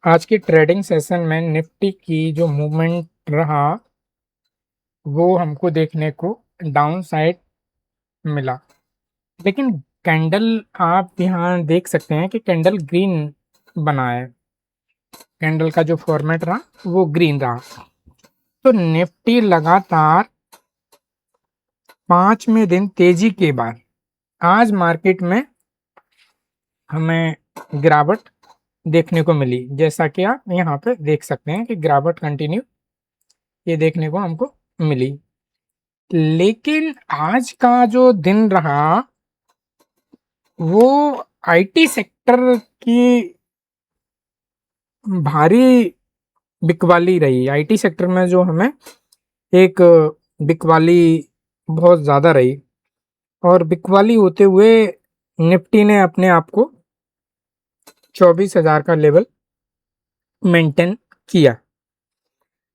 आज की trading session में निफ्टी की जो मूवमेंट रहा वो हमको देखने को डाउन साइड मिला। लेकिन कैंडल आप यहाँ देख सकते हैं कि कैंडल ग्रीन बना है। कैंडल का जो फॉर्मेट रहा वो ग्रीन रहा। तो निफ्टी लगातार 5वें दिन तेजी के बाद आज मार्केट में हमें गिरावट देखने को मिली। जैसा कि आप यहाँ पे देख सकते हैं कि गिरावट कंटिन्यू ये देखने को हमको मिली। लेकिन आज का जो दिन रहा वो आईटी सेक्टर की भारी बिकवाली रही। आईटी सेक्टर में जो हमें एक बिकवाली बहुत ज़्यादा रही और बिकवाली होते हुए निफ्टी ने अपने आप को 24,000 का लेवल मेंटेन किया।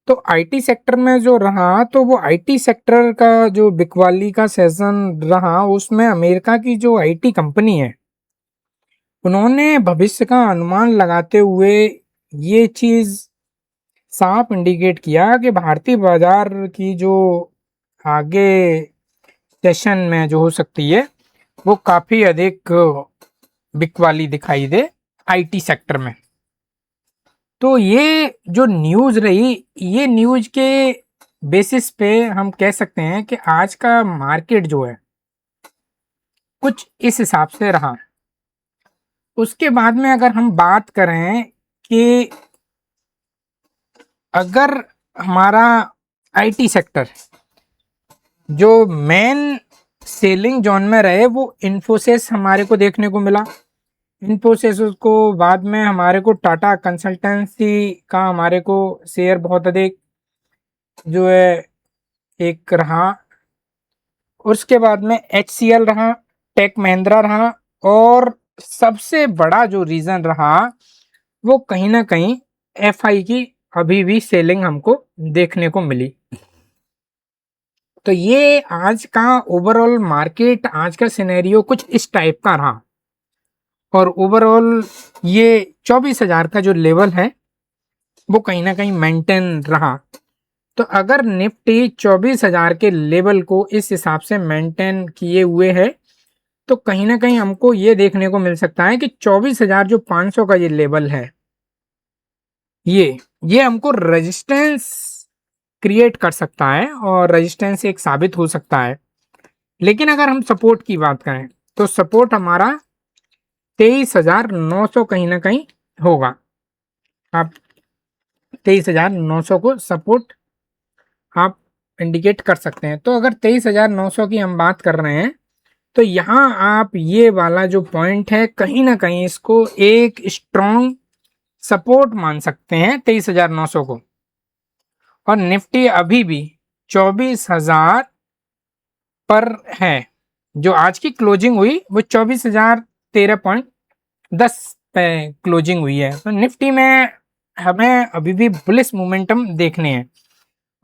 तो आईटी सेक्टर में जो रहा तो वो आईटी सेक्टर का जो बिकवाली का सेशन रहा उसमें अमेरिका की जो आईटी कंपनी है उन्होंने भविष्य का अनुमान लगाते हुए ये चीज साफ इंडिकेट किया कि भारतीय बाजार की जो आगे सेशन में जो हो सकती है वो काफी अधिक बिकवाली दिखाई दे आईटी सेक्टर में। तो ये जो न्यूज रही ये न्यूज के बेसिस पे हम कह सकते हैं कि आज का मार्केट जो है कुछ इस हिसाब से रहा। उसके बाद में अगर हम बात करें कि अगर हमारा आईटी सेक्टर जो मेन सेलिंग जोन में रहे वो इन्फोसिस हमारे को देखने को मिला। इन्फोसिस को बाद में हमारे को टाटा कंसल्टेंसी का हमारे को शेयर बहुत अधिक जो है एक रहा। उसके बाद में HCL रहा, टेक महिंद्रा रहा और सबसे बड़ा जो रीजन रहा वो कहीं ना कहीं FI की अभी भी सेलिंग हमको देखने को मिली। तो ये आज का ओवरऑल मार्केट आज का सिनेरियो कुछ इस टाइप का रहा और ओवरऑल ये 24,000 का जो लेवल है वो कहीं ना कहीं मेंटेन रहा। तो अगर निफ्टी 24,000 के लेवल को इस हिसाब से मेंटेन किए हुए है तो कहीं ना कहीं हमको ये देखने को मिल सकता है कि 24,000 जो 500 का ये लेवल है ये हमको रेजिस्टेंस क्रिएट कर सकता है और रेजिस्टेंस एक साबित हो सकता है। लेकिन अगर हम सपोर्ट की बात करें तो सपोर्ट हमारा 23,900 कहीं ना कहीं होगा। आप 23,900 को सपोर्ट आप इंडिकेट कर सकते हैं। तो अगर 23,900 की हम बात कर रहे हैं तो यहाँ आप ये वाला जो पॉइंट है कहीं ना कहीं इसको एक स्ट्रॉन्ग सपोर्ट मान सकते हैं 23,900 को। और निफ्टी अभी भी 24,000 पर है। जो आज की क्लोजिंग हुई वो 24,013.10 पे क्लोजिंग हुई है। तो निफ्टी में हमें अभी भी बुलिश मोमेंटम देखने हैं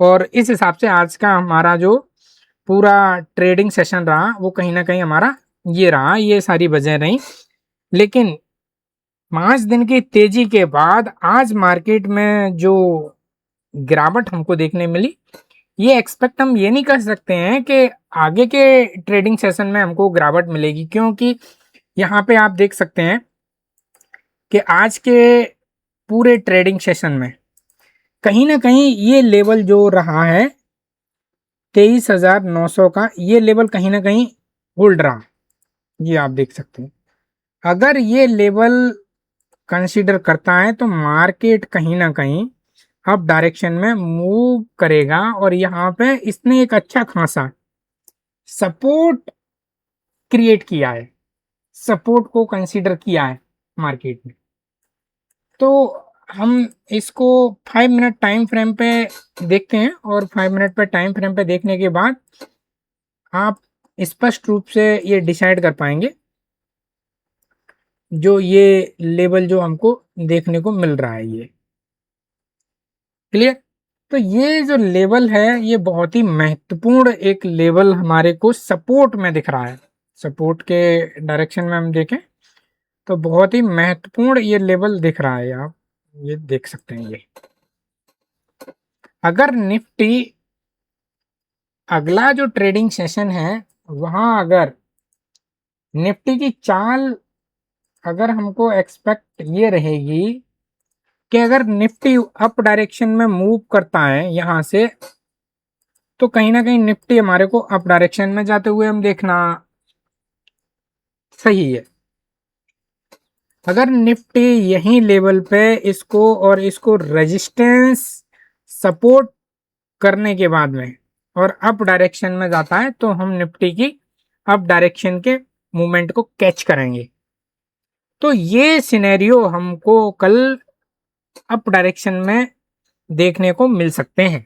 और इस हिसाब से आज का हमारा जो पूरा ट्रेडिंग सेशन रहा वो कहीं ना कहीं हमारा ये रहा। ये सारी वजह रही। लेकिन 5 दिन की तेजी के बाद आज मार्केट में जो गिरावट हमको देखने मिली ये एक्सपेक्ट हम ये नहीं कर सकते हैं कि आगे के ट्रेडिंग सेशन में हमको गिरावट मिलेगी, क्योंकि यहाँ पे आप देख सकते हैं कि आज के पूरे ट्रेडिंग सेशन में कहीं ना कहीं ये लेवल जो रहा है 23,900 का ये लेवल कहीं ना कहीं होल्ड रहा। ये आप देख सकते हैं। अगर ये लेवल कंसीडर करता है तो मार्केट कहीं ना कहीं अब डायरेक्शन में मूव करेगा और यहाँ पे इसने एक अच्छा खासा सपोर्ट क्रिएट किया है, सपोर्ट को कंसीडर किया है मार्केट में। तो हम इसको 5 मिनट टाइम फ्रेम पे देखते हैं और 5 मिनट पे टाइम फ्रेम पे देखने के बाद आप स्पष्ट रूप से ये डिसाइड कर पाएंगे जो ये लेवल जो हमको देखने को मिल रहा है ये क्लियर। तो ये जो लेवल है ये बहुत ही महत्वपूर्ण एक लेवल हमारे को सपोर्ट में दिख रहा है। सपोर्ट के डायरेक्शन में हम देखें तो बहुत ही महत्वपूर्ण ये लेवल दिख रहा है। आप ये देख सकते हैं। ये अगर निफ्टी अगला जो ट्रेडिंग सेशन है वहां अगर निफ्टी की चाल अगर हमको एक्सपेक्ट ये रहेगी कि अगर निफ्टी अप डायरेक्शन में मूव करता है यहां से, तो कहीं ना कहीं निफ्टी हमारे को अप डायरेक्शन में जाते हुए हम देखना सही है। अगर निफ्टी यही लेवल पे इसको और इसको रेजिस्टेंस सपोर्ट करने के बाद में और अप डायरेक्शन में जाता है तो हम निफ्टी की अप डायरेक्शन के मूवमेंट को कैच करेंगे। तो ये सिनेरियो हमको कल अप डायरेक्शन में देखने को मिल सकते हैं,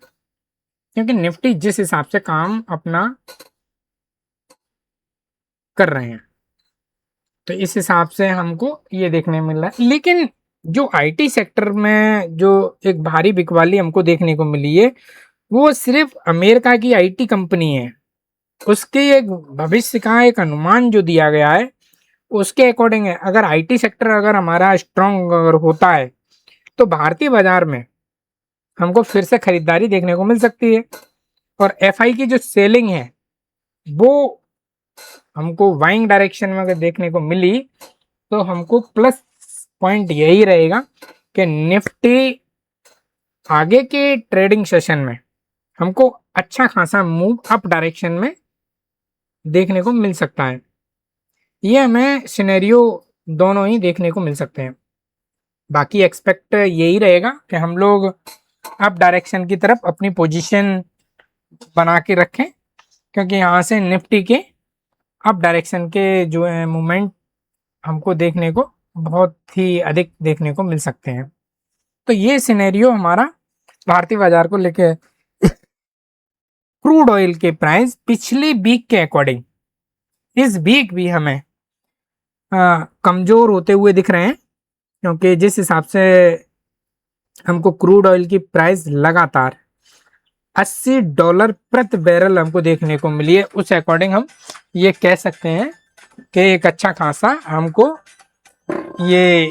क्योंकि निफ्टी जिस हिसाब से काम अपना कर रहे हैं तो इस हिसाब से हमको ये देखने मिल रहा है। लेकिन जो आईटी सेक्टर में जो एक भारी बिकवाली हमको देखने को मिली है वो सिर्फ अमेरिका की आईटी कंपनी है। उसके एक भविष्य का एक अनुमान जो दिया गया है उसके अकॉर्डिंग है, अगर आईटी सेक्टर अगर हमारा स्ट्रांग अगर होता है तो भारतीय बाजार में हमको फिर से खरीदारी देखने को मिल सकती है। और एफआई की जो सेलिंग है वो हमको बाइंग डायरेक्शन में अगर देखने को मिली तो हमको प्लस पॉइंट यही रहेगा कि निफ्टी आगे के ट्रेडिंग सेशन में हमको अच्छा खासा मूव अप डायरेक्शन में देखने को मिल सकता है। ये हमें सिनेरियो दोनों ही देखने को मिल सकते हैं। बाकी एक्सपेक्ट यही रहेगा कि हम लोग अप डायरेक्शन की तरफ अपनी पोजीशन बना के रखें, क्योंकि यहाँ से निफ्टी के अप डायरेक्शन के जो है मूवमेंट हमको देखने को बहुत ही अधिक देखने को मिल सकते हैं। तो ये सिनेरियो हमारा भारतीय बाजार को लेके क्रूड ऑयल के प्राइस पिछली वीक के अकॉर्डिंग इस वीक भी हमें कमजोर होते हुए दिख रहे हैं, क्योंकि जिस हिसाब से हमको क्रूड ऑयल की प्राइस लगातार $80 प्रति बैरल हमको देखने को मिली है, उस अकॉर्डिंग हम ये कह सकते हैं कि एक अच्छा खासा हमको ये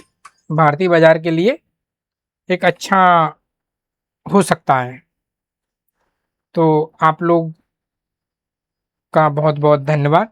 भारतीय बाजार के लिए एक अच्छा हो सकता है। तो आप लोग का बहुत बहुत धन्यवाद।